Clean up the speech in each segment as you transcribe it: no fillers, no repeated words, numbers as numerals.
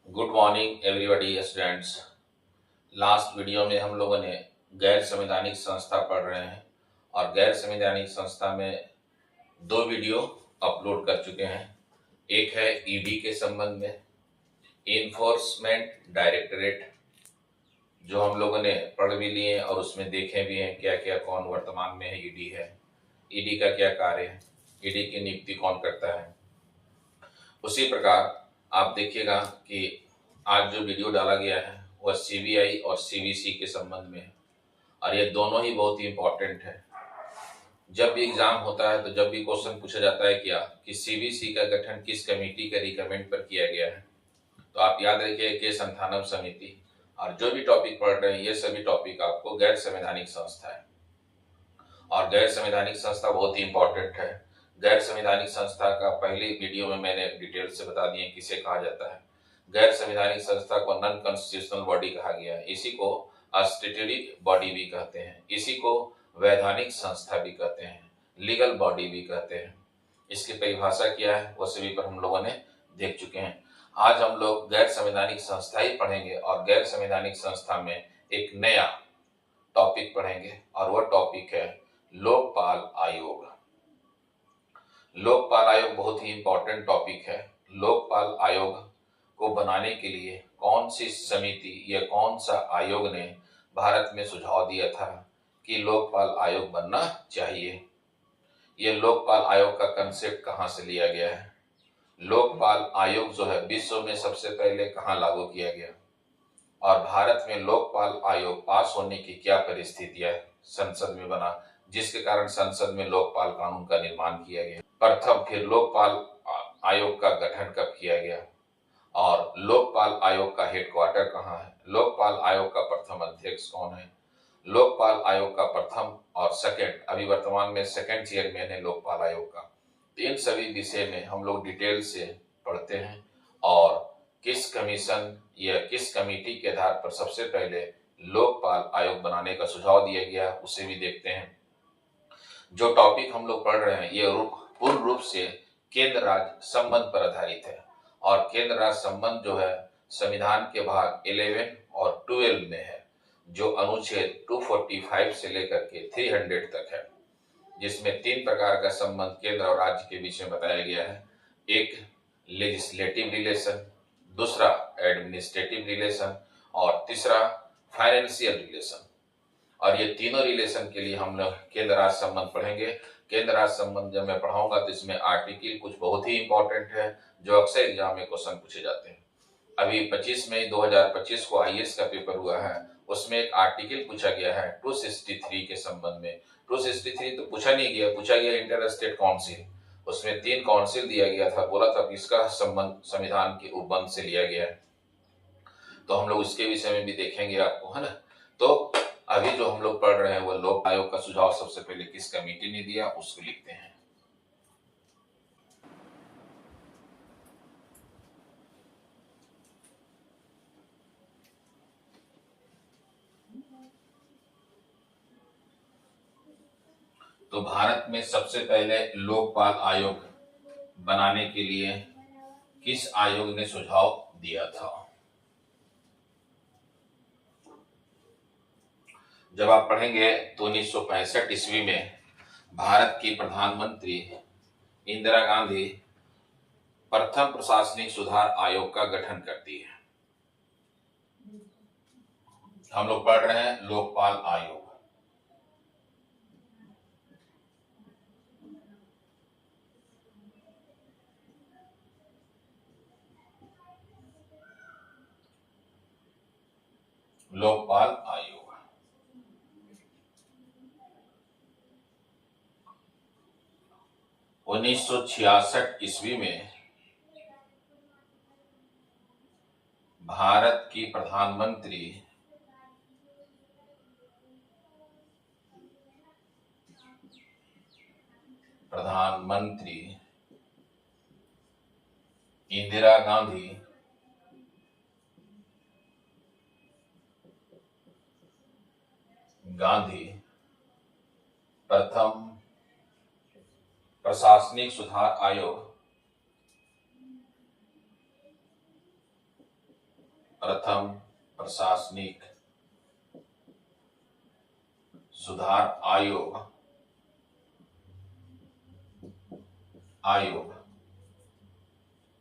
Good morning everybody students. Last video में हम लोगों ने गैर संवैधानिक संस्था पढ़ रहे हैं और गैर संवैधानिक संस्था में दो वीडियो अपलोड कर चुके हैं। एक है ईडी के संबंध में, इन्फोर्समेंट डायरेक्टरेट, जो हम लोगों ने पढ़ भी लिए और उसमें देखे भी हैं क्या क्या कौन वर्तमान में है ईडी है, ईडी का क्या कार्य है, ईडी की नियुक्ति कौन करता है। उसी प्रकार आप देखिएगा कि आज जो वीडियो डाला गया है वह सीबीआई और सीवीसी के संबंध में है और ये दोनों ही बहुत ही इंपॉर्टेंट है। जब भी एग्जाम होता है तो जब भी क्वेश्चन पूछा जाता है क्या कि सीवीसी का गठन किस कमेटी के रिकमेंड पर किया गया है, तो आप याद रखिए के संथानम समिति। और जो भी टॉपिक पढ़ रहे हैं ये सभी टॉपिक आपको गैर संवैधानिक संस्था है और गैर संवैधानिक संस्था बहुत ही इंपॉर्टेंट है। गैर संवैधानिक संस्था का पहले वीडियो में मैंने डिटेल से बता दिए किसे कहा जाता है। गैर संवैधानिक संस्था को नॉन कॉन्स्टिट्यूशनल बॉडी कहा गया है, इसी को स्टैट्यूटरी बॉडी भी कहते हैं, इसी को वैधानिक संस्था भी कहते हैं, लीगल बॉडी भी कहते हैं। इसकी परिभाषा क्या है वो सभी पर हम लोगों ने देख चुके हैं। आज हम लोग गैर संवैधानिक संस्था ही पढ़ेंगे और गैर संवैधानिक संस्था में एक नया टॉपिक पढ़ेंगे और वह टॉपिक है लोकपाल आयोग। लोकपाल आयोग बहुत ही इंपॉर्टेंट टॉपिक है। लोकपाल आयोग को बनाने के लिए कौन सी समिति या कौन सा आयोग ने भारत में सुझाव दिया था कि लोकपाल आयोग बनना चाहिए। ये लोकपाल आयोग का कंसेप्ट कहाँ से लिया गया है, लोकपाल आयोग जो है विश्व में सबसे पहले कहाँ लागू किया गया और भारत में लोकपाल आयोग पास होने की क्या परिस्थितियां संसद में बना जिसके कारण संसद में लोकपाल कानून का निर्माण किया गया। प्रथम फिर लोकपाल आयोग का गठन कब किया गया और लोकपाल आयोग का हेडक्वार्टर कहाँ है, लोकपाल आयोग का प्रथम अध्यक्ष कौन है, लोकपाल आयोग का प्रथम और सेकंड, अभी वर्तमान में सेकंड चेयरमैन है लोकपाल आयोग का। तो इन सभी विषय में हम लोग डिटेल से पढ़ते हैं और किस कमीशन या किस कमेटी के आधार पर सबसे पहले लोकपाल आयोग बनाने का सुझाव दिया गया उसे भी देखते हैं। जो टॉपिक हम लोग पढ़ रहे हैं ये पूर्ण रूप से केंद्र राज्य संबंध पर आधारित है और केंद्र राज्य संबंध जो है संविधान के भाग 11 और 12 में है, जो अनुच्छेद 245 से लेकर के 300 तक है, जिसमें तीन प्रकार का संबंध केंद्र और राज्य के बीच में बताया गया है। एक लेजिस्लेटिव रिलेशन, दूसरा एडमिनिस्ट्रेटिव रिलेशन और तीसरा फाइनेंशियल रिलेशन। और ये तीनों रिलेशन के लिए हम लोग केंद्र राज्य संबंध पढ़ेंगे। केंद्र राज्य संबंध जब मैं पढ़ाऊंगा तो इसमें आर्टिकल कुछ बहुत ही इंपॉर्टेंट है जो अक्सर एग्जाम में क्वेश्चन पूछे जाते हैं। अभी 25 मई 2025 को आईएएस का पेपर हुआ है, उसमें एक आर्टिकल पूछा गया है 263 के संबंध में। 263 तो पूछा नहीं गया, पूछा गया इंटर स्टेट काउंसिल, उसमें 3 काउंसिल दिया गया था, बोला था इसका संबंध संविधान के उपबंध से लिया गया है। तो हम लोग उसके विषय में भी देखेंगे आपको, है ना। तो अभी जो हम लोग पढ़ रहे हैं वो लोक आयोग का सुझाव सबसे पहले किस कमेटी ने दिया उसको लिखते हैं। तो भारत में सबसे पहले लोकपाल आयोग बनाने के लिए किस आयोग ने सुझाव दिया था। जब आप पढ़ेंगे तो 1965 ईस्वी में भारत की प्रधानमंत्री इंदिरा गांधी प्रथम प्रशासनिक सुधार आयोग का गठन करती है। हम लोग पढ़ रहे हैं लोकपाल आयोग। लोकपाल आयोग 1966 ईस्वी में भारत की प्रधानमंत्री इंदिरा गांधी प्रथम प्रशासनिक सुधार आयोग प्रथम प्रशासनिक सुधार आयोग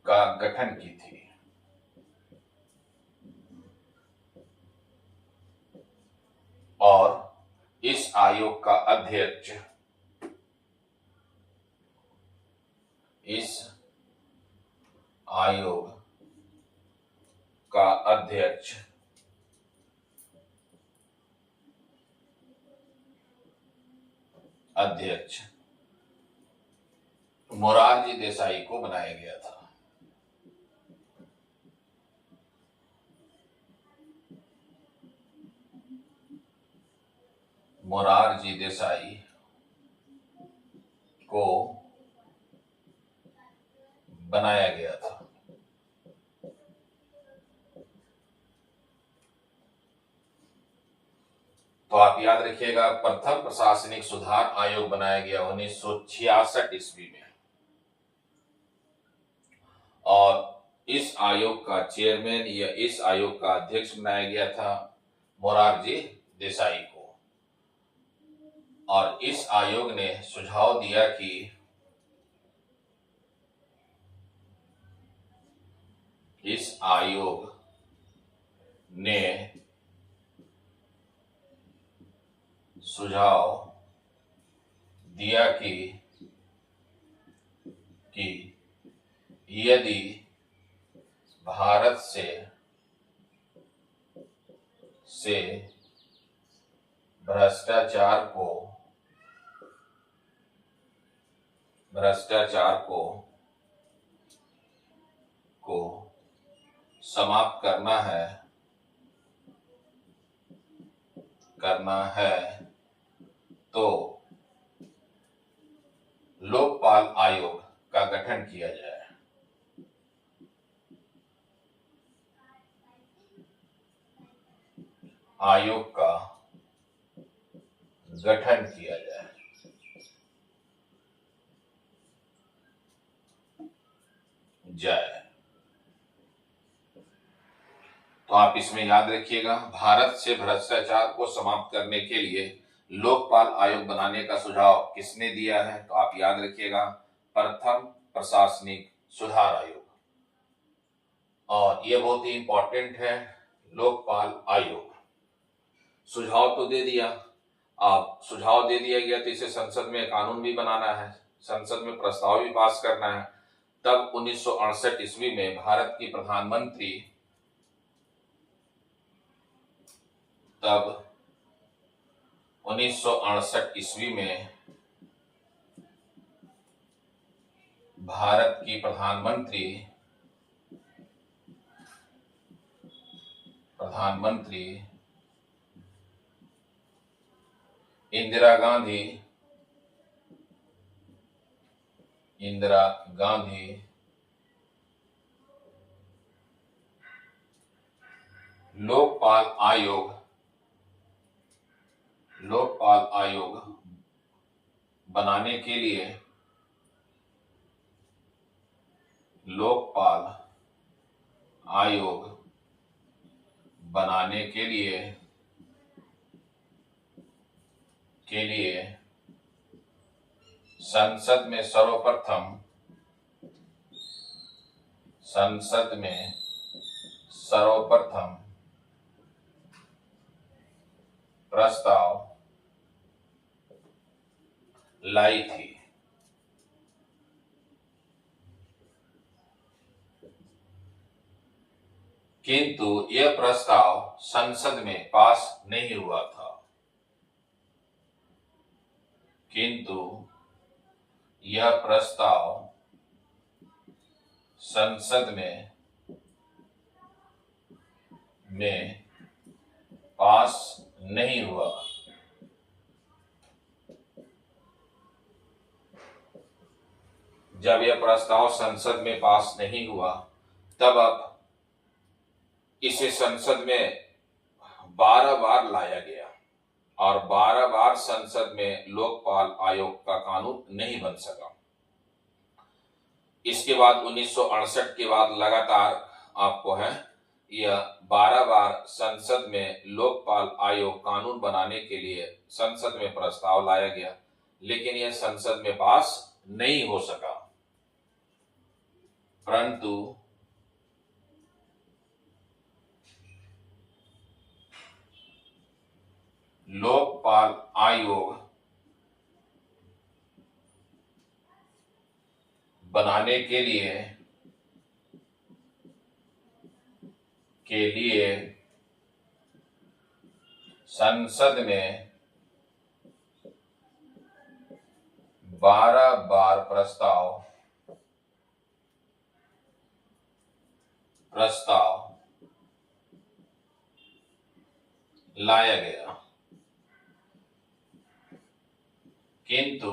का गठन की थी। और इस आयोग का अध्यक्ष मोरारजी देसाई को बनाया गया था। मोरारजी देसाई को बनाया गया था। तो आप याद रखिएगा, प्रथम प्रशासनिक सुधार आयोग बनाया गया 1966 ईस्वी में। और इस आयोग का चेयरमैन या इस आयोग का अध्यक्ष बनाया गया था मोरारजी देसाई को। और इस आयोग ने सुझाव दिया कि यदि भारत से भ्रष्टाचार को समाप्त करना है तो लोकपाल आयोग का गठन किया जाए। आयोग का गठन किया जाए। तो आप इसमें याद रखिएगा, भारत से भ्रष्टाचार को समाप्त करने के लिए लोकपाल आयोग बनाने का सुझाव किसने दिया है? तो आप याद रखिएगा, प्रथम प्रशासनिक सुधार आयोग। और यह बहुत ही इंपॉर्टेंट है। लोकपाल आयोग सुझाव तो दे दिया, अब सुझाव दे दिया गया तो इसे संसद में कानून भी बनाना है, संसद में प्रस्ताव भी पास करना है। तब 1968 ईस्वी में भारत की प्रधानमंत्री भारत की प्रधानमंत्री इंदिरा गांधी लोकपाल आयोग बनाने के लिए संसद में सर्वप्रथम प्रस्ताव लाई थी। किंतु यह प्रस्ताव संसद में पास नहीं हुआ था। संसद में पास नहीं हुआ। जब यह प्रस्ताव संसद में पास नहीं हुआ, तब अब इसे संसद में 12 बार लाया गया और 12 बार संसद में लोकपाल आयोग का कानून नहीं बन सका। इसके बाद 1968 के बाद लगातार आपको है यह 12 बार संसद में लोकपाल आयोग कानून बनाने के लिए संसद में प्रस्ताव लाया गया, लेकिन यह संसद में पास नहीं हो सका। परंतु लोकपाल आयोग बनाने के लिए संसद में 12 बार प्रस्ताव लाया गया, किंतु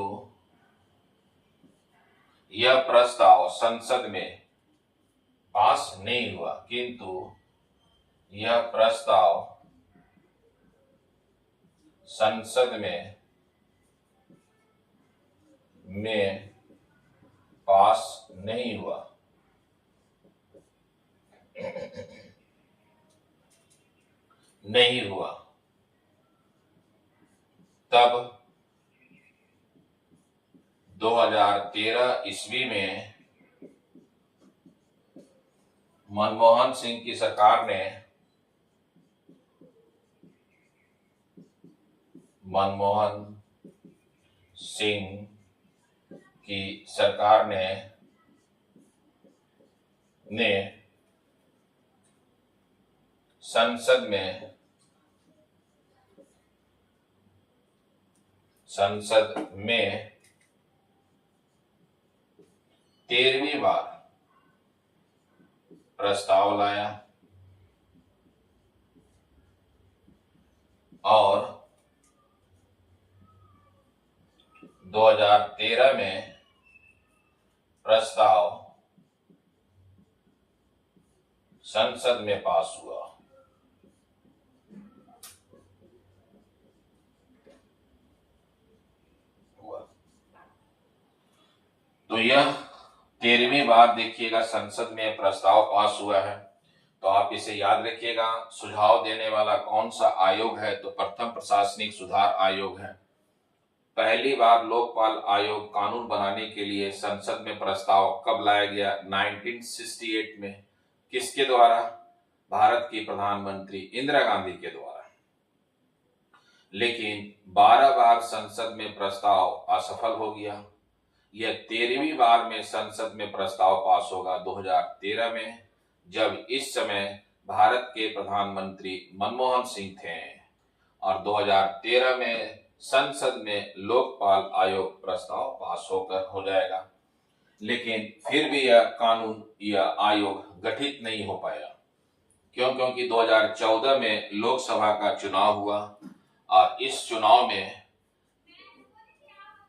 यह प्रस्ताव संसद में पास नहीं हुआ। यह प्रस्ताव संसद में पास नहीं हुआ। तब 2013 ईस्वी में मनमोहन सिंह की सरकार ने संसद में 13वीं बार प्रस्ताव लाया और 2013 में प्रस्ताव संसद में पास हुआ। तो यह 13वीं बार देखिएगा संसद में प्रस्ताव पास हुआ है। तो आप इसे याद रखिएगा। सुझाव देने वाला कौन सा आयोग है? तो प्रथम प्रशासनिक सुधार आयोग है। पहली बार लोकपाल आयोग कानून बनाने के लिए संसद में प्रस्ताव कब लाया गया? 1968 में। किसके द्वारा? भारत की प्रधानमंत्री इंदिरा गांधी के द्वारा। लेकिन 12 बार संसद में प्रस्ताव असफल हो गया। यह 13वीं बार में संसद में प्रस्ताव पास होगा 2013 में, जब इस समय भारत के प्रधानमंत्री मनमोहन सिंह थे। और 2013 में संसद में लोकपाल आयोग प्रस्ताव पास हो जाएगा। लेकिन फिर भी यह आयोग गठित नहीं हो पाया। क्यों? क्योंकि 2014 में लोकसभा का चुनाव हुआ और इस चुनाव में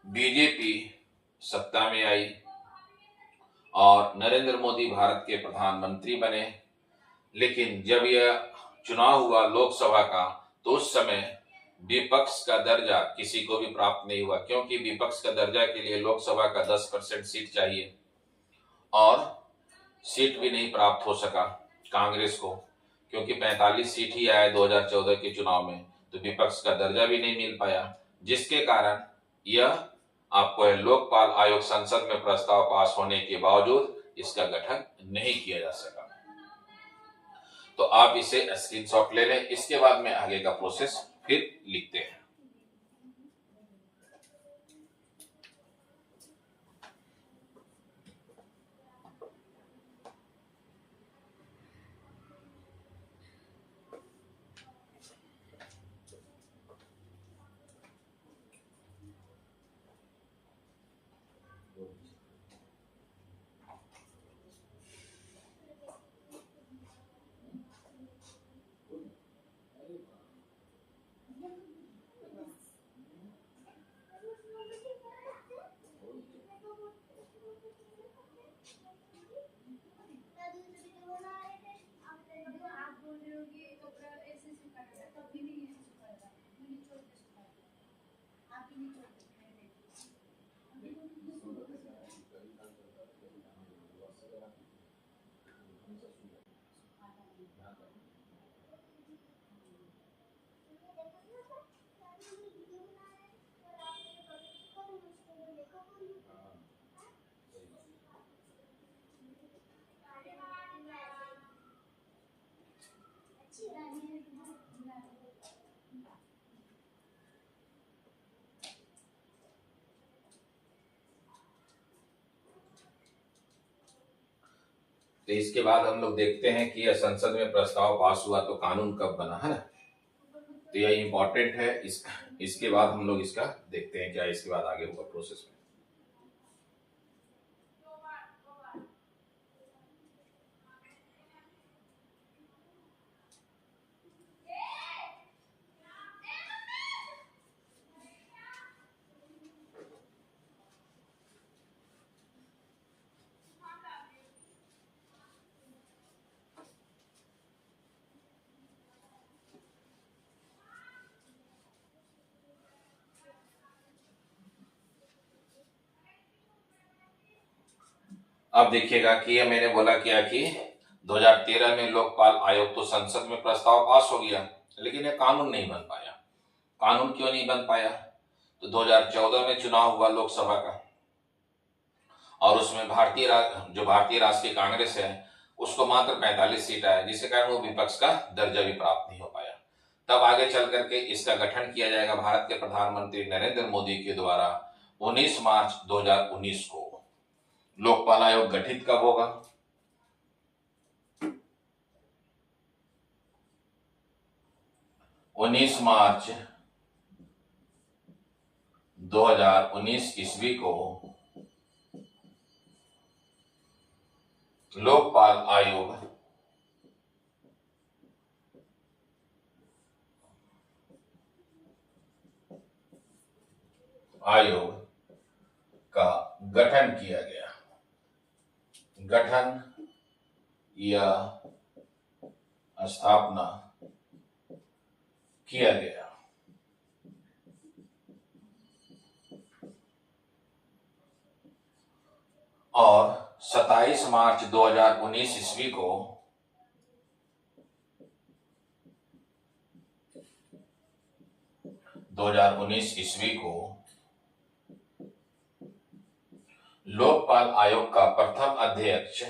बीजेपी सत्ता में आई और नरेंद्र मोदी भारत के प्रधानमंत्री बने। लेकिन जब यह चुनाव हुआ लोकसभा का, तो उस समय विपक्ष का दर्जा किसी को भी प्राप्त नहीं हुआ, क्योंकि विपक्ष का दर्जा के लिए लोकसभा का 10% सीट चाहिए और सीट भी नहीं प्राप्त हो सका कांग्रेस को, क्योंकि 45 सीट ही आया 2014 के चुनाव में। तो विपक्ष का दर्जा भी नहीं मिल पाया, जिसके कारण यह आपको लोकपाल आयोग संसद में प्रस्ताव पास होने के बावजूद इसका गठन नहीं किया जा सका। तो आप इसे स्क्रीनशॉट ले लें। इसके बाद में आगे का प्रोसेस फिर लिखते हैं। तो इसके बाद हम लोग देखते हैं कि यह संसद में प्रस्ताव पास हुआ तो कानून कब बना, है ना। तो यह इंपॉर्टेंट है। इसके बाद हम लोग इसका देखते हैं क्या इसके बाद आगे हुआ प्रोसेस में। अब देखिएगा कि ये मैंने बोला क्या कि 2013 में लोकपाल आयोग तो संसद में प्रस्ताव पास हो गया, लेकिन ये कानून नहीं बन पाया। कानून क्यों नहीं बन पाया? तो 2014 में चुनाव हुआ लोकसभा का, और उसमें भारतीय राष्ट्रीय कांग्रेस है उसको मात्र 45 सीट आया, जिसके कारण वो विपक्ष का दर्जा भी प्राप्त नहीं हो पाया। तब आगे चल करके इसका गठन किया जाएगा भारत के प्रधानमंत्री नरेंद्र मोदी के द्वारा 19 मार्च 2019 को। लोकपाल आयोग गठित कब होगा? उन्नीस मार्च 2019 ईस्वी को लोकपाल आयोग का गठन किया गया। गठन या स्थापना किया गया। और 27 मार्च 2019 ईस्वी को लोकपाल आयोग का प्रथम अध्यक्ष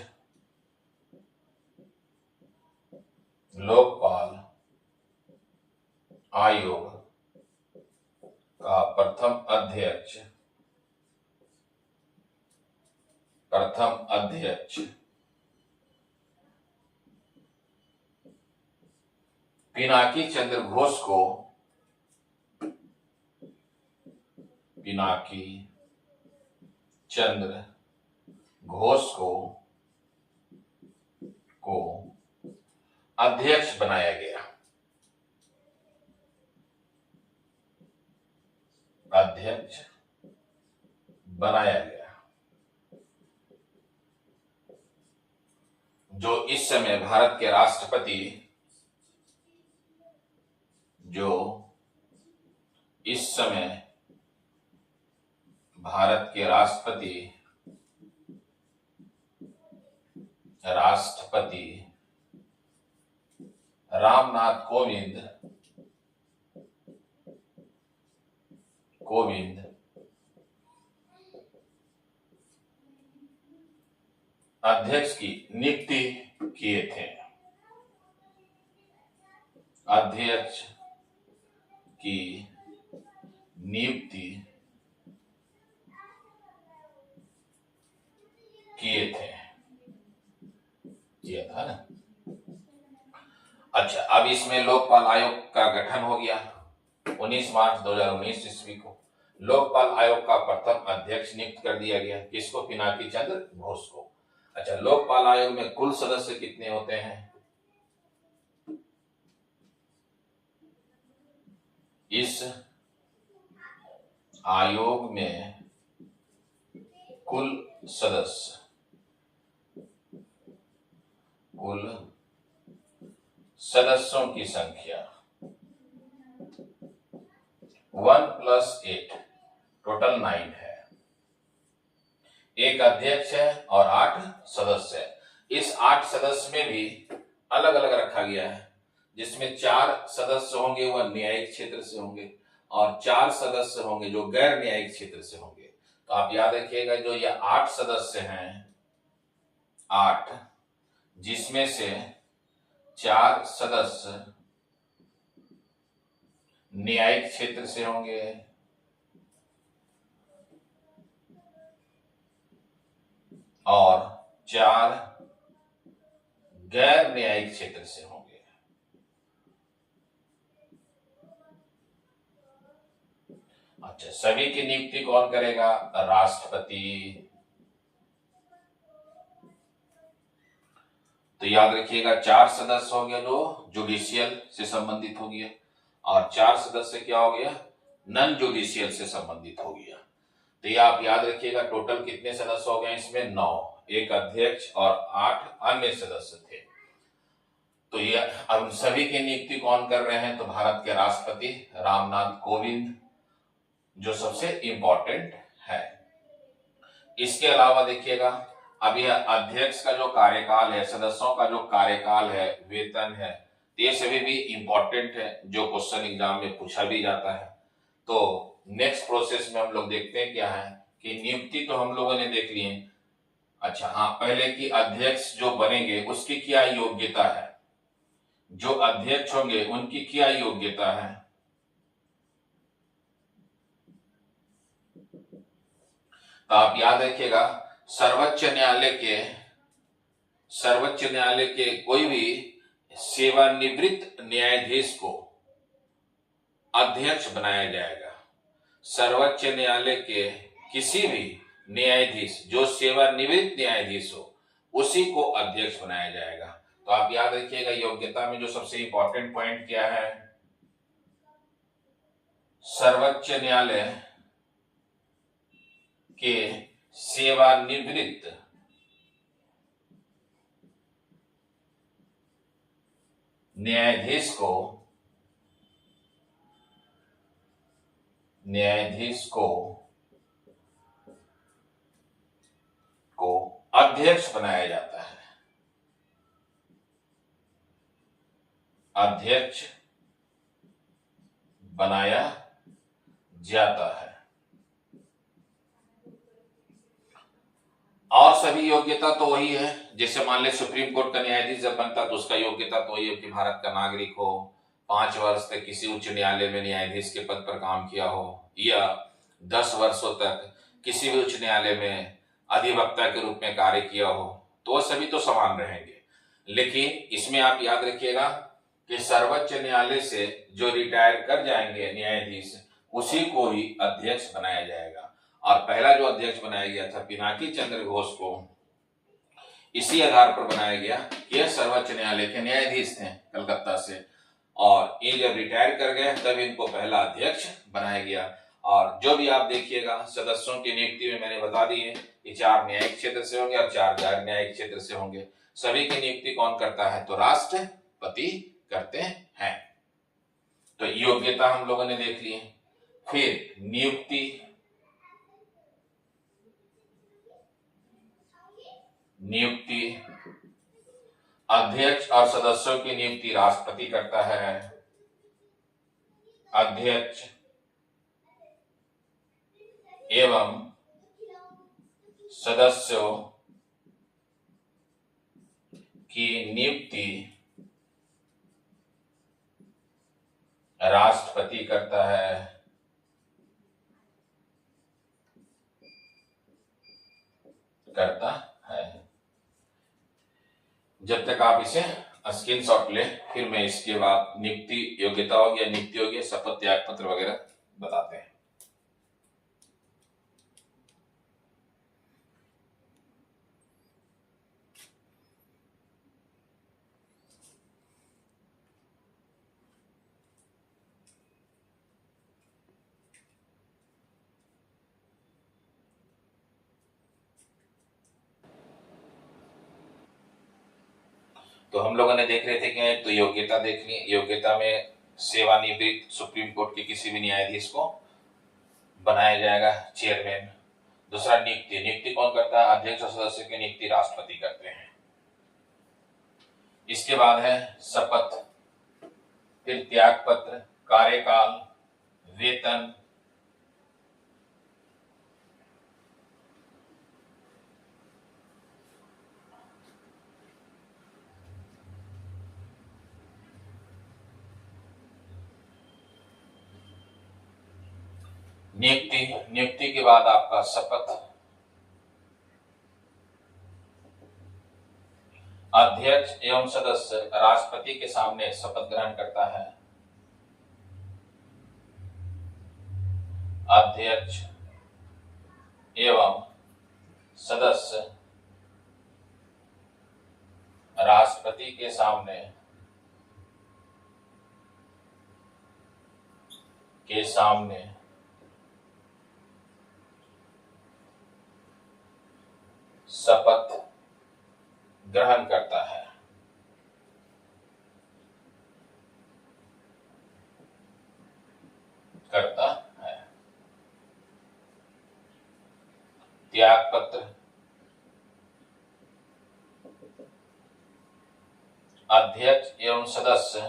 पिनाकी चंद्र घोष को अध्यक्ष बनाया गया। जो इस समय भारत के राष्ट्रपति रामनाथ कोविंद अध्यक्ष की नियुक्ति किए थे। किया था ना। अच्छा, अब इसमें लोकपाल आयोग का गठन हो गया 19 मार्च 2019 ईस्वी को। लोकपाल आयोग का प्रथम अध्यक्ष नियुक्त कर दिया गया, किसको? पिनाकी चंद्र घोष को। अच्छा, लोकपाल आयोग में कुल सदस्य कितने होते हैं? इस आयोग में कुल सदस्यों की संख्या 1+8 टोटल 9 है। एक अध्यक्ष है और 8 सदस्य है। इस 8 सदस्य में भी अलग अलग रखा गया है, जिसमें 4 सदस्य होंगे वह न्यायिक क्षेत्र से होंगे और 4 सदस्य होंगे जो गैर न्यायिक क्षेत्र से होंगे। तो आप याद रखिएगा जो ये 8 सदस्य हैं, 8, जिसमें से 4 सदस्य न्यायिक क्षेत्र से होंगे और 4 गैर न्यायिक क्षेत्र से होंगे। अच्छा, सभी की नियुक्ति कौन करेगा? राष्ट्रपति। तो याद रखिएगा 4 सदस्य हो गया जो जुडिशियल से संबंधित हो गया और 4 सदस्य क्या हो गया? नॉन जुडिशियल से संबंधित हो गया। तो ये आप याद रखिएगा टोटल कितने सदस्य हो गए इसमें? 9, एक अध्यक्ष और 8 अन्य सदस्य थे। तो ये अब सभी की नियुक्ति कौन कर रहे हैं? तो भारत के राष्ट्रपति रामनाथ कोविंद जो सबसे इंपॉर्टेंट है। इसके अलावा देखिएगा अब यह अध्यक्ष का जो कार्यकाल है, सदस्यों का जो कार्यकाल है, वेतन है, ये सभी भी इंपॉर्टेंट है जो क्वेश्चन एग्जाम में पूछा भी जाता है। तो नेक्स्ट प्रोसेस में हम लोग देखते हैं क्या है कि नियुक्ति तो हम लोगों ने देख ली है। अच्छा हाँ, पहले की अध्यक्ष जो बनेंगे उसकी क्या योग्यता है, जो अध्यक्ष होंगे उनकी क्या योग्यता है? तो आप याद रखिएगा सर्वोच्च न्यायालय के कोई भी सेवानिवृत्त न्यायाधीश को अध्यक्ष बनाया जाएगा। सर्वोच्च न्यायालय के किसी भी न्यायाधीश जो सेवानिवृत्त न्यायाधीश हो उसी को अध्यक्ष बनाया जाएगा। तो आप याद रखिएगा योग्यता में जो सबसे इंपॉर्टेंट पॉइंट क्या है? सर्वोच्च न्यायालय के सेवानिवृत्त न्यायाधीश को अध्यक्ष बनाया जाता है। अध्यक्ष बनाया जाता है। और सभी योग्यता तो वही है, जैसे मान ले सुप्रीम कोर्ट का न्यायाधीश जब बनता तो उसका योग्यता तो वही है कि भारत का नागरिक हो, 5 वर्ष तक किसी उच्च न्यायालय में न्यायाधीश के पद पर काम किया हो या 10 वर्षों तक किसी भी उच्च न्यायालय में अधिवक्ता के रूप में कार्य किया हो, तो वह सभी तो समान रहेंगे। लेकिन इसमें आप याद रखिएगा कि सर्वोच्च न्यायालय से जो रिटायर कर जाएंगे न्यायाधीश उसी को ही अध्यक्ष बनाया जाएगा। और पहला जो अध्यक्ष बनाया गया था पिनाकी चंद्र घोष को इसी आधार पर बनाया गया कि यह सर्वोच्च न्यायालय के न्यायाधीश थे कलकत्ता से, और ये जब रिटायर कर गए तब इनको पहला अध्यक्ष बनाया गया। और जो भी आप देखिएगा सदस्यों की नियुक्ति में मैंने बता दी है कि 4 न्यायिक क्षेत्र से होंगे और 4 गैर न्यायिक क्षेत्र से होंगे। सभी की नियुक्ति कौन करता है? तो राष्ट्रपति करते हैं। तो योग्यता हम लोगों ने देख ली है। फिर नियुक्ति अध्यक्ष और सदस्यों की नियुक्ति राष्ट्रपति करता है। अध्यक्ष एवं सदस्यों की नियुक्ति राष्ट्रपति करता है। जब तक आप इसे स्क्रीनशॉट ले, फिर मैं इसके बाद नियुक्ति योग्यता हो गया, नियुक्ति हो गया, शपथ त्याग पत्र वगैरह बताते हैं। तो हम लोगों ने देख रहे थे कि तो योग्यता देख ली। योग्यता में सेवानिवृत्त सुप्रीम कोर्ट के किसी भी न्यायाधीश को बनाया जाएगा चेयरमैन। दूसरा नियुक्ति कौन करता है? अध्यक्ष और सदस्य की नियुक्ति राष्ट्रपति करते हैं। इसके बाद है शपथ, फिर त्याग पत्र, कार्यकाल, वेतन, नियुक्ति, नियुक्ति के बाद आपका शपथ, अध्यक्ष एवं सदस्य राष्ट्रपति के सामने शपथ ग्रहण करता है। अध्यक्ष एवं सदस्य राष्ट्रपति के सामने शपथ ग्रहण करता है। त्याग पत्र, अध्यक्ष एवं सदस्य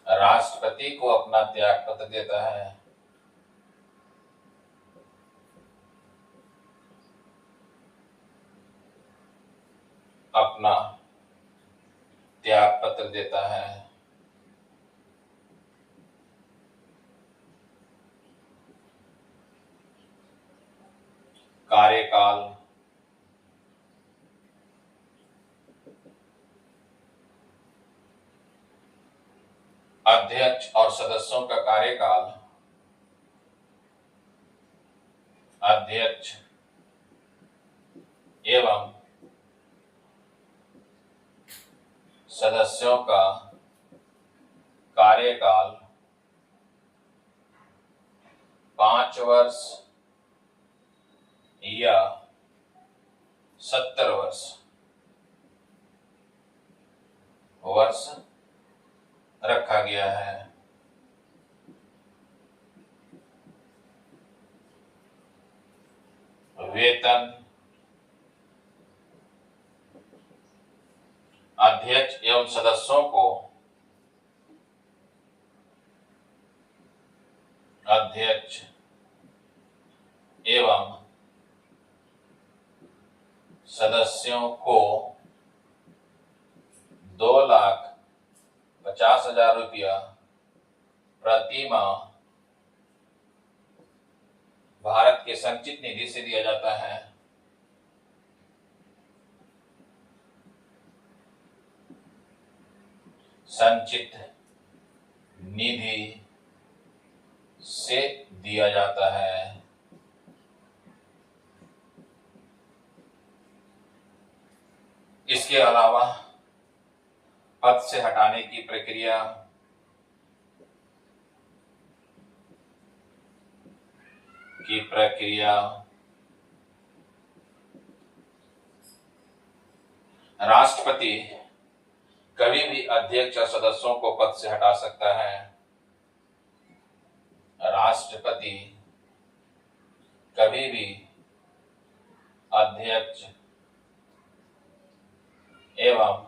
राष्ट्रपति को अपना त्याग पत्र देता है। अपना त्याग पत्र देता है। कार्यकाल, अध्यक्ष और सदस्यों का कार्यकाल, अध्यक्ष एवं सदस्यों का कार्यकाल 5 वर्ष या 70 वर्ष रखा गया है। वेतन, अध्यक्ष एवं सदस्यों को अध्यक्ष एवं सदस्यों को 2,50,000 रुपया प्रति माह भारत के संचित निधि से दिया जाता है। संचित निधि से दिया जाता है। इसके अलावा पद से हटाने की प्रक्रिया, राष्ट्रपति कभी भी अध्यक्ष और सदस्यों को पद से हटा सकता है। राष्ट्रपति कभी भी अध्यक्ष एवं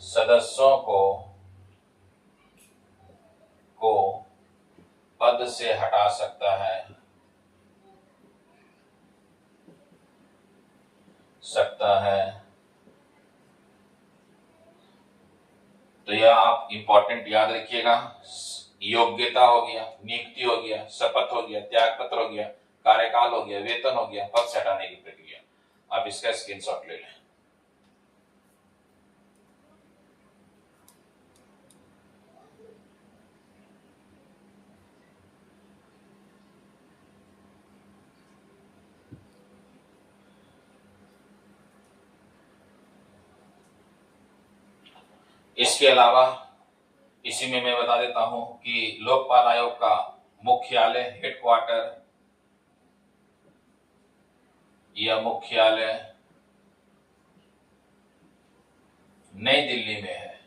सदस्यों को पद से हटा सकता है। तो यह आप इंपॉर्टेंट याद रखिएगा। योग्यता हो गया, नियुक्ति हो गया, शपथ हो गया, त्याग पत्र हो गया, कार्यकाल हो गया, वेतन हो गया, पद से हटाने की प्रक्रिया। आप इसका स्क्रीनशॉट ले लें। इसके अलावा इसी में मैं बता देता हूं कि लोकपाल आयोग का मुख्यालय, हेडक्वार्टर या मुख्यालय नई दिल्ली में है।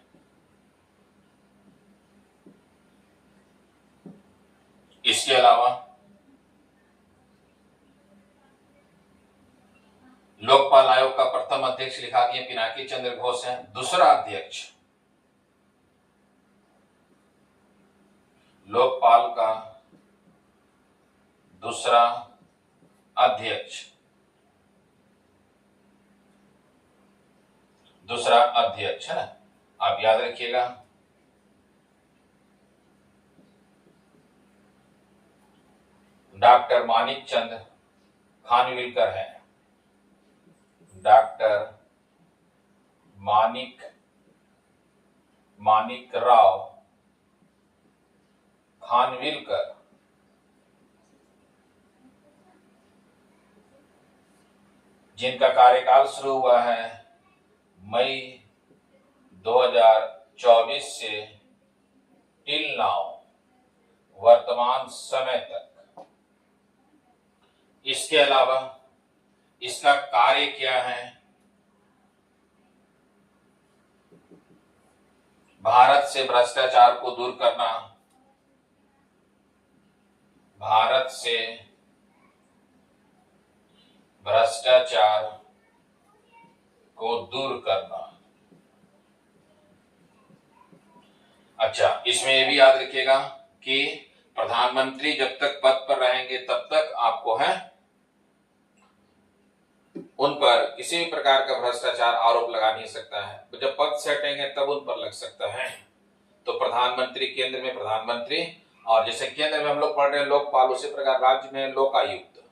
इसके अलावा लोकपाल आयोग का प्रथम अध्यक्ष लिखा दिया पिनाकी चंद्र घोष है। दूसरा अध्यक्ष लोकपाल का दूसरा अध्यक्ष है ना, आप याद रखिएगा। डॉक्टर मानिक चंद खानविलकर है। डॉक्टर मानिक राव खानविलकर, जिनका कार्यकाल शुरू हुआ है मई 2024 से टिल नाउ, वर्तमान समय तक। इसके अलावा इसका कार्य क्या है? भारत से भ्रष्टाचार को दूर करना, भारत से भ्रष्टाचार को दूर करना। अच्छा, इसमें यह भी याद रखिएगा कि प्रधानमंत्री जब तक पद पर रहेंगे तब तक आपको है उन पर किसी भी प्रकार का भ्रष्टाचार आरोप लगा नहीं सकता है। जब पद से हटेंगे तब उन पर लग सकता है। तो प्रधानमंत्री, केंद्र में प्रधानमंत्री, और जैसे केंद्र में हम लोग पढ़ रहे हैं लोकपाल, उसी प्रकार राज्य में लोकायुक्त,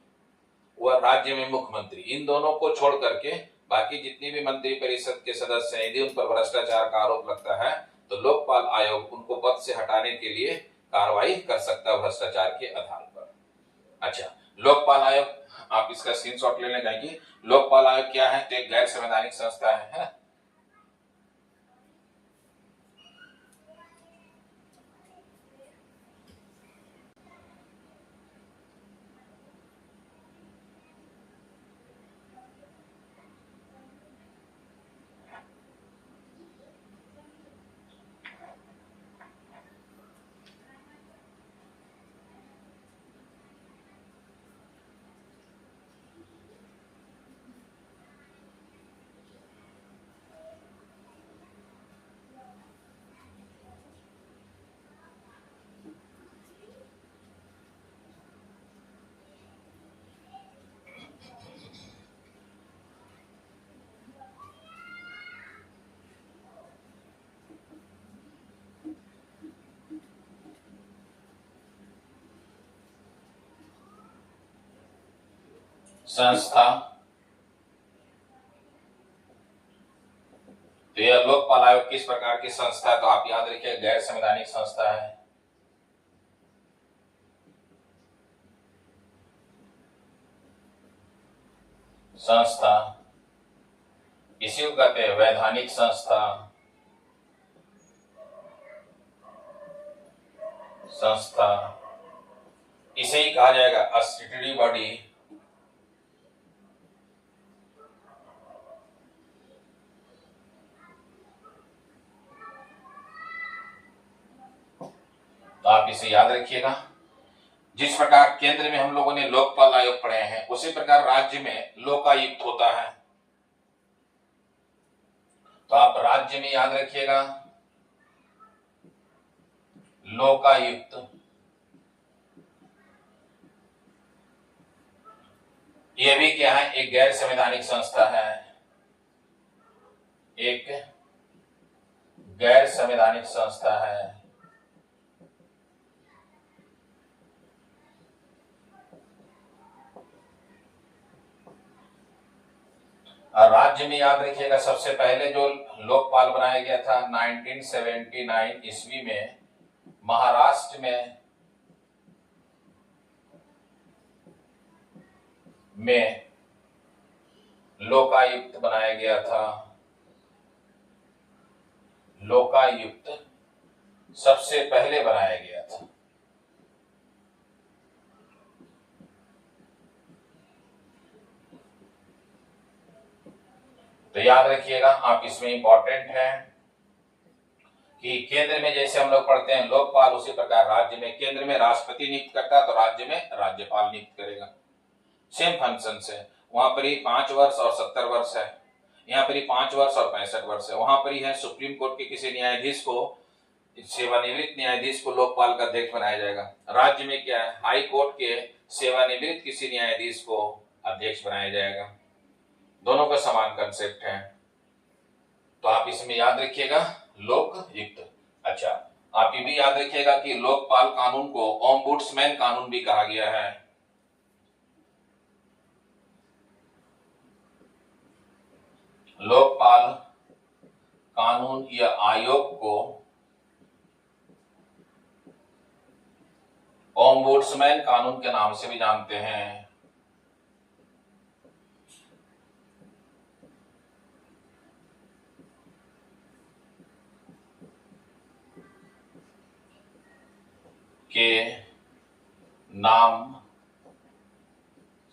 वह राज्य में मुख्यमंत्री। इन दोनों को छोड़ करके बाकी जितनी भी मंत्री परिषद के सदस्य हैं, यदि उन पर भ्रष्टाचार का आरोप लगता है तो लोकपाल आयोग उनको पद से हटाने के लिए कार्रवाई कर सकता है भ्रष्टाचार के आधार पर। अच्छा, लोकपाल आयोग, आप इसका स्क्रीनशॉट लेने जाएंगे। लोकपाल आयोग क्या है? तो एक गैर संवैधानिक संस्था है। संस्था, तो यह लोकपाल आयोग किस प्रकार की संस्था है? तो आप याद रखिए गैर संवैधानिक संस्था है। संस्था, इसी को कहते हैं वैधानिक संस्था। संस्था इसे ही कहा जाएगा स्टैट्यूटरी बॉडी। तो आप इसे याद रखिएगा। जिस प्रकार केंद्र में हम लोगों ने लोकपाल आयोग पढ़े हैं, उसी प्रकार राज्य में लोकायुक्त होता है। तो आप राज्य में याद रखिएगा लोकायुक्त। यह भी क्या है? एक गैर संवैधानिक संस्था है। एक गैर संवैधानिक संस्था है। और राज्य में याद रखिएगा सबसे पहले जो लोकपाल बनाया गया था 1979 ईस्वी में महाराष्ट्र में लोकायुक्त बनाया गया था। लोकायुक्त सबसे पहले बनाया गया था। तो याद रखिएगा आप, इसमें इंपॉर्टेंट है कि केंद्र में जैसे हम लोग पढ़ते हैं लोकपाल, उसी प्रकार राज्य में केंद्र में राष्ट्रपति नियुक्त करता है तो राज्य में राज्यपाल नियुक्त करेगा। सेम फंक्शन है। वहां पर ही 5 वर्ष और 70 वर्ष है, यहाँ पर ही 5 वर्ष और 65 वर्ष है। वहां पर ही है सुप्रीम कोर्ट के किसी न्यायाधीश को, सेवानिवृत्त न्यायाधीश को लोकपाल का अध्यक्ष बनाया जाएगा। राज्य में क्या है, हाई कोर्ट के सेवानिवृत्त किसी न्यायाधीश को अध्यक्ष बनाया जाएगा। दोनों का समान कंसेप्ट है, तो आप इसमें याद रखिएगा लोकयुक्त। अच्छा, आप ये भी याद रखिएगा कि लोकपाल कानून को ओम्बुड्समैन कानून भी कहा गया है। लोकपाल कानून या आयोग को ओम्बुड्समैन कानून के नाम से भी जानते हैं। के नाम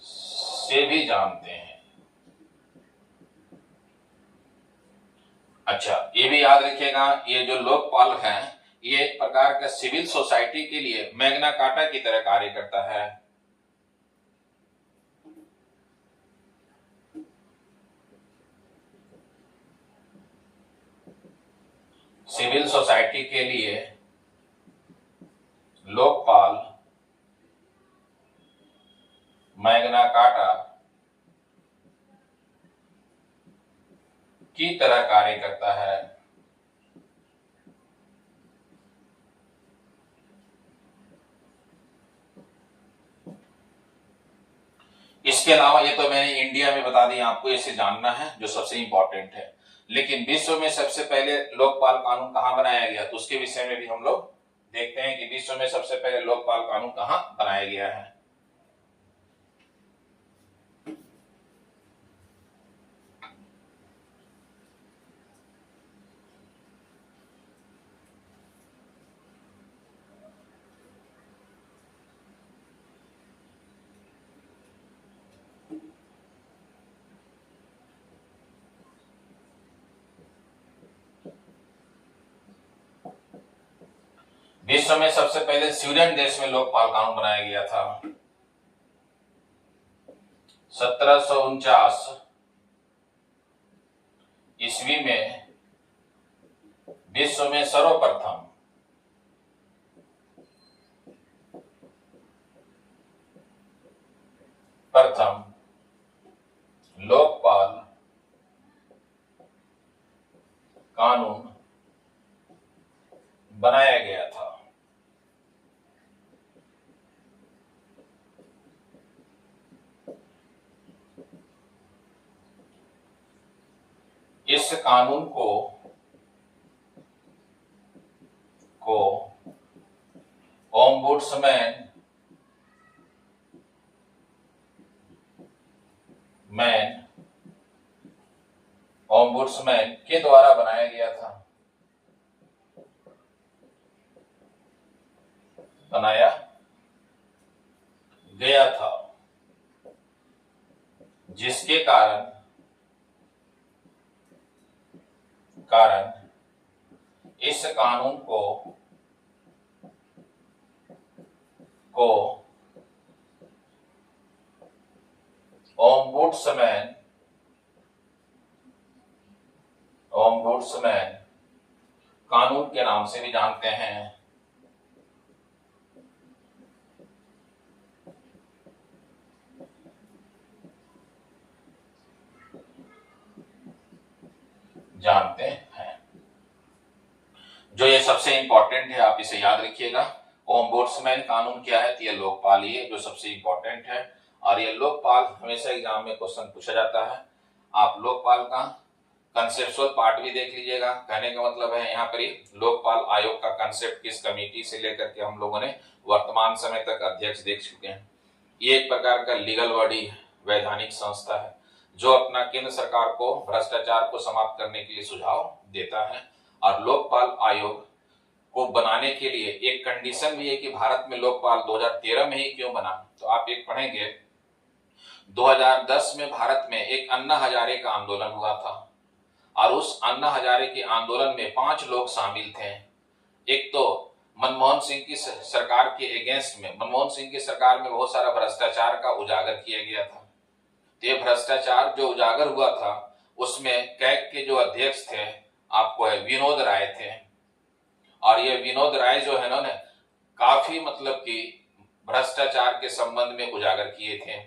से भी जानते हैं। अच्छा, ये भी याद रखिएगा, ये जो लोकपाल है ये एक प्रकार का सिविल सोसाइटी के लिए मैग्ना कार्टा की तरह कार्य करता है। सिविल सोसाइटी के लिए लोकपाल मैग्ना कार्टा की तरह कार्य करता है। इसके अलावा ये तो मैंने इंडिया में बता दिया, आपको इसे जानना है जो सबसे इंपॉर्टेंट है। लेकिन विश्व में सबसे पहले लोकपाल कानून कहां बनाया गया, तो उसके विषय में भी हम लोग देखते हैं कि विश्व में सबसे पहले लोकपाल कानून कहां बनाया गया है। विश्व में सबसे पहले स्वीडन देश में लोकपाल कानून बनाया गया था। 1749 ईस्वी में विश्व में सर्वप्रथम लोकपाल कानून बनाया गया था। इस कानून को ओम्बुड्समैन के द्वारा बनाया गया था, जिसके कारण इस कानून को ओम्बुड्समैन कानून के नाम से भी जानते हैं। जो ये सबसे इंपॉर्टेंट है, आप इसे याद रखिएगा। ओम्बुड्समैन कानून क्या है, तो ये लोकपाल ही है जो सबसे इंपॉर्टेंट है। और ये लोकपाल हमेशा एग्जाम में क्वेश्चन पूछा जाता है। आप लोकपाल का कंसेप्चुअल पार्ट भी देख लीजिएगा। कहने का मतलब है यहाँ पर लोकपाल आयोग का कंसेप्ट किस कमेटी से लेकर के हम लोगों ने वर्तमान समय तक अध्यक्ष देख चुके हैं। ये एक प्रकार का लीगल बॉडी, वैधानिक संस्था है जो अपना केंद्र सरकार को भ्रष्टाचार को समाप्त करने के लिए सुझाव देता है। और लोकपाल आयोग को बनाने के लिए एक कंडीशन भी है कि भारत में लोकपाल 2013 में ही क्यों बना, तो आप एक पढ़ेंगे 2010 में भारत में एक अन्ना हजारे का आंदोलन हुआ था और उस अन्ना हजारे के आंदोलन में 5 लोग शामिल थे। एक तो मनमोहन सिंह की सरकार के अगेंस्ट में, मनमोहन सिंह की सरकार में बहुत सारा भ्रष्टाचार का उजागर किया गया था। तो ये भ्रष्टाचार जो उजागर हुआ था उसमें कैग के जो अध्यक्ष थे आपको है विनोद राय थे, और ये विनोद राय जो है ना काफी मतलब कि भ्रष्टाचार के संबंध में उजागर किए थे,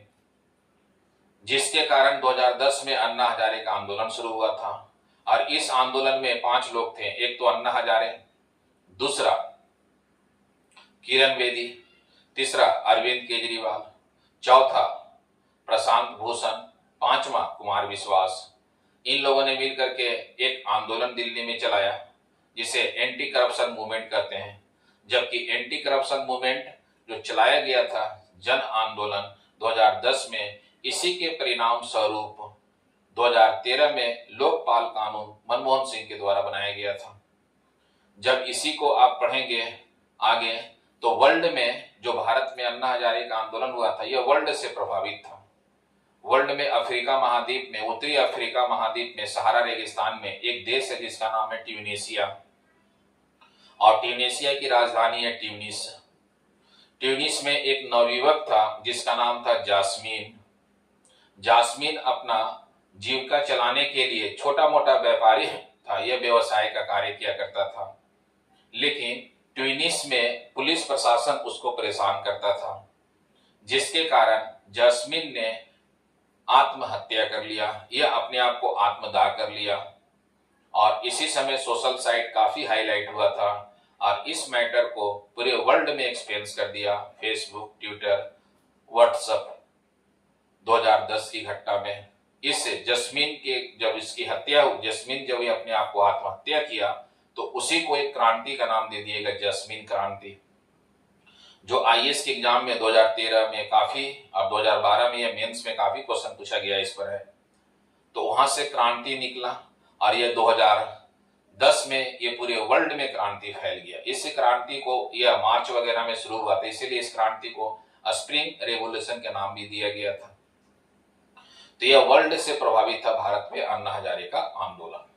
जिसके कारण 2010 में अन्ना हजारे का आंदोलन शुरू हुआ था। और इस आंदोलन में 5 लोग थे, एक तो अन्ना हजारे, दूसरा किरण बेदी, तीसरा अरविंद केजरीवाल, चौथा प्रशांत भूषण, पांचवा कुमार विश्वास। इन लोगों ने मिलकर के एक आंदोलन दिल्ली में चलाया जिसे एंटी करप्शन मूवमेंट कहते हैं। जबकि एंटी करप्शन मूवमेंट जो चलाया गया था जन आंदोलन 2010 में, इसी के परिणाम स्वरूप 2013 में लोकपाल कानून मनमोहन सिंह के द्वारा बनाया गया था। जब इसी को आप पढ़ेंगे आगे तो वर्ल्ड में जो भारत में अन्ना हजारे का आंदोलन हुआ था यह वर्ल्ड से प्रभावित था। वर्ल्ड में अफ्रीका महाद्वीप में, उत्तरी अफ्रीका महाद्वीप में सहारा रेगिस्तान में एक देश है जिसका नाम है ट्यूनीशिया, और ट्यूनीशिया की राजधानी है ट्यूनिस। ट्यूनिस में एक नवयुवक था जिसका नाम था जास्मीन। जास्मीन अपना जीविका चलाने के लिए छोटा मोटा व्यापारी था, यह व्यवसाय का कार्य किया करता था, लेकिन ट्यूनिस में पुलिस प्रशासन उसको परेशान करता था, जिसके कारण जास्मीन ने आत्महत्या कर लिया, यह अपने आप को आत्मदाह कर लिया। और इसी समय सोशल साइट काफी हाईलाइट हुआ था और इस मैटर को पूरे वर्ल्ड में एक्सपेंस कर दिया, फेसबुक, ट्विटर, व्हाट्सएप 2010 की घटना में। इससे जस्मीन के जब इसकी हत्या हुई, जस्मीन जब ये अपने आप को आत्महत्या किया तो उसी को एक क्रांति का नाम दे दिएगा, जस्मीन क्रांति। जो आईएएस के एग्जाम में 2013 में काफी और 2012 में यह मेंस में काफी क्वेश्चन पूछा गया इस पर है, तो वहां से क्रांति निकला और यह 2010 में ये पूरे वर्ल्ड में क्रांति फैल गया। इस क्रांति को यह मार्च वगैरह में शुरू हुआ था, इसीलिए इस क्रांति को स्प्रिंग रेवोल्यूशन के नाम भी दिया गया था। तो यह वर्ल्ड से प्रभावित था भारत में अन्ना हजारे का आंदोलन,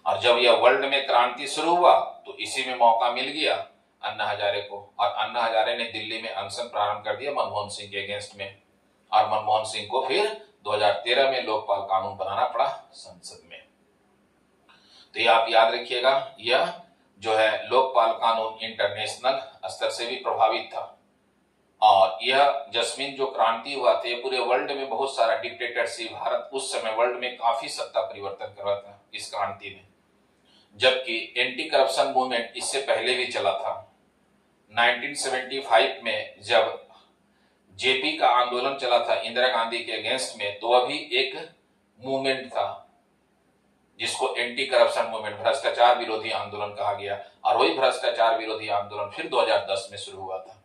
और जब यह वर्ल्ड में क्रांति शुरू हुआ तो इसी में मौका मिल गया अन्ना हजारे को, और अन्ना हजारे ने दिल्ली में अनशन प्रारंभ कर दिया मनमोहन सिंह के अगेंस्ट में, और मनमोहन सिंह को फिर 2013 में लोकपाल कानून बनाना पड़ा संसद में। तो ये आप याद रखिएगा, यह जो है लोकपाल कानून इंटरनेशनल स्तर से भी प्रभावित था, और यह जस्मीन जो क्रांति हुआ था ये पूरे वर्ल्ड में बहुत सारा डिक्टेटरशिप, भारत उस समय वर्ल्ड में काफी सत्ता परिवर्तन कर रहा था इस क्रांति में। जबकि एंटी करप्शन मूवमेंट इससे पहले भी चला था। 1975 में जब जेपी का आंदोलन चला था इंदिरा गांधी के अगेंस्ट में, तो वह भी एक मूवमेंट था जिसको एंटी करप्शन मूवमेंट, भ्रष्टाचार विरोधी आंदोलन कहा गया, और वही भ्रष्टाचार विरोधी आंदोलन फिर 2010 में शुरू हुआ था।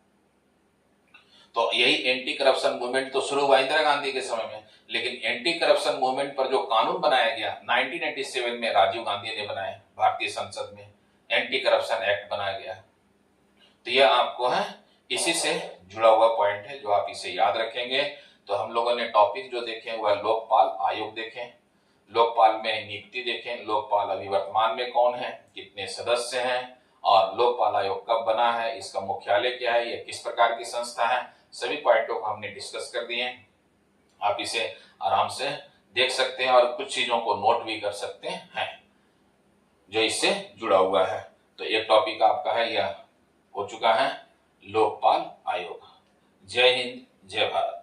तो यही एंटी करप्शन मूवमेंट तो शुरू हुआ इंदिरा गांधी के समय में, लेकिन एंटी करप्शन मूवमेंट पर जो कानून बनाया गया 1987 में राजीव गांधी ने बनाया, भारतीय संसद में एंटी करप्शन एक्ट बनाया गया। तो यह आपको है इसी से जुड़ा हुआ पॉइंट है जो आप इसे याद रखेंगे। तो हम लोगों ने टॉपिक जो देखे वह लोकपाल आयोग देखें, लोकपाल में नियुक्ति देखें, लोकपाल अभी वर्तमान में कौन है, कितने सदस्य हैं, और लोकपाल आयोग कब बना है, इसका मुख्यालय क्या है, यह किस प्रकार की संस्था है, सभी पॉइंटों को हमने डिस्कस कर दिए। आप इसे आराम से देख सकते हैं और कुछ चीजों को नोट भी कर सकते हैं जो इससे जुड़ा हुआ है। तो एक टॉपिक आपका है, यह हो चुका है लोकपाल आयोग। जय हिंद, जय भारत।